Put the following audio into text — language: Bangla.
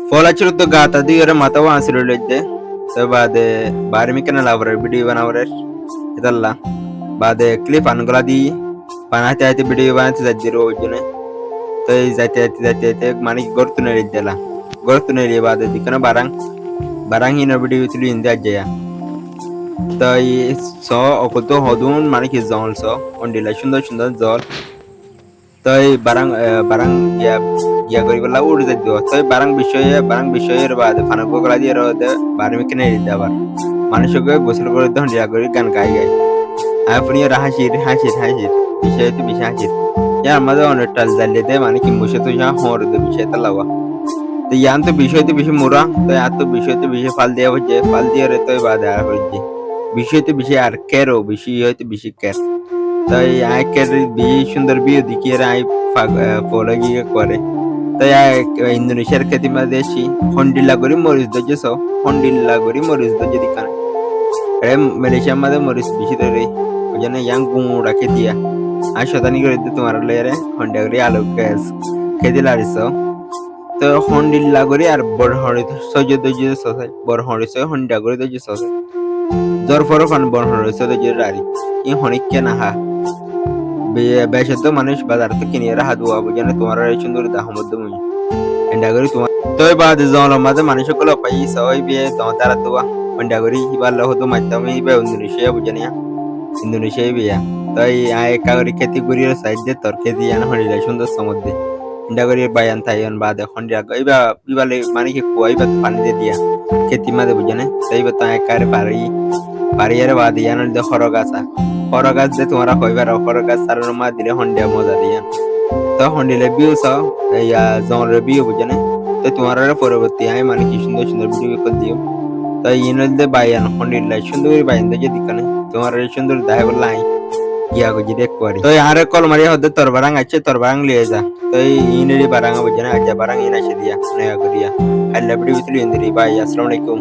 Folachurutto gata di ore mata wa asiruledde to bade bari mikana lavre video banavre idalla bade clip angla di panate ate video banate zajjiro ojune to zate mani gortune iddela gortune li bade dikana barang hina video tuli inde ajaya to so okoto hodun mani ki zon so ondila সুন্দর জল তই barang gya gori bala udu jaddo তই barang বিষয়ের বাদে ফানাক গলা দিয়ে রদে বারে মিকনে দিতে আবার মানুষকে গোসল করে দন দিয়া গরি গান গাই আপনি হাসির বিষয় তো বিষয় হাসির ইয়া আমাদের অনেক টাল জালে দে মানে কি মুশে তো যা হর দে বিষয় তালাওয়া তো ইয়ান তো বিষয় তো বিষয় মুরা তো আর তো বিষয় তো বিষয় ফাল দেয়া হচ্ছে ফাল দিয়ে রে তই বাদে আর হচ্ছে বিষয় তো বিষয় আর কেরো বিষয় হয়তো বিষয় কের তাই আইকের সুন্দর বিয়ে দেখিয়ে আই ফলো গিয়ে করে তাই ইন্দোনেশিয়ার খ্যাতি দেশি হন্ডিল্লা করি মরিচ দজে সব হন্ডিল্লা করি মরিচ দজে দিকানে মালয়েশিয়ার মধ্যে মরিচ বেশি ধরে ওই জন্য ইয়াং গুঁড়া খেতিয়া আর শতানি করে দিতে তোমার লেয়ারে হন্ডা করি আলু গ্যাস খেতে লারিস তো হন্ডিল্লা করি আর বড় হরি সহ্য দজে সসাই বড় হরি সহ হন্ডা করে দজে সসাই জ্বর ফরফ বড় হরি সহ দজে রারি ই হনিকে না হা বেশত মানুষ বাজার থেকে কিনে হাত দুয়া বুঝানে তোমার সুন্দর দাহমদ্দ মুই এন্ডাগরি তোমার তই বাদ জল মাঝে মানুষ গুলো পাই সবাই বিয়ে দাঁড়া দোয়া এন্ডাগরি হিবার হতো মাধ্যমে হিবে ইন্দোনেশিয়া বুঝানিয়া ইন্দোনেশিয়া বিয়া তাই একাগরি খেতি করিয়ে সাইড দিয়ে তোর খেতি আনা হরিলে সুন্দর সমুদ্রে এন্ডাগরি বায়ান থাইন বাদে হন্ডিয়া ইবা ইবালে মানে কি কুয়াইবা পানি দিয়ে দিয়া খেতি মাঝে বুঝানে তাই বা তা একারে পারিয়ারে বাদ ইয়ানোর দে খরগাছা খরগাছ যে তোমরা কইবার খরগাছ সারার মা দিলে হন্ডিয়া মজা দিয়া তো হন্ডিলে বিউ সব ইয়া জনরে বিউ বুঝানে তো তোমার পরবর্তী আই মানে কি সুন্দর ভিডিও করে দিও তো ইনল দে বায়ান হন্ডিলা সুন্দর বায়ান দে যদি কানে তোমার সুন্দর দাহে বলাই গিয়া গো জিরে করি তো আরে কল মারি হদে তোর বারাং লিয়ে যা তো ইনরি বারাং বুঝানে আজ বারাং ইনা সে দিয়া নয়া করিয়া আল্লাহ ভিডিও তুলি ইন্দিরি বাই আসসালামু আলাইকুম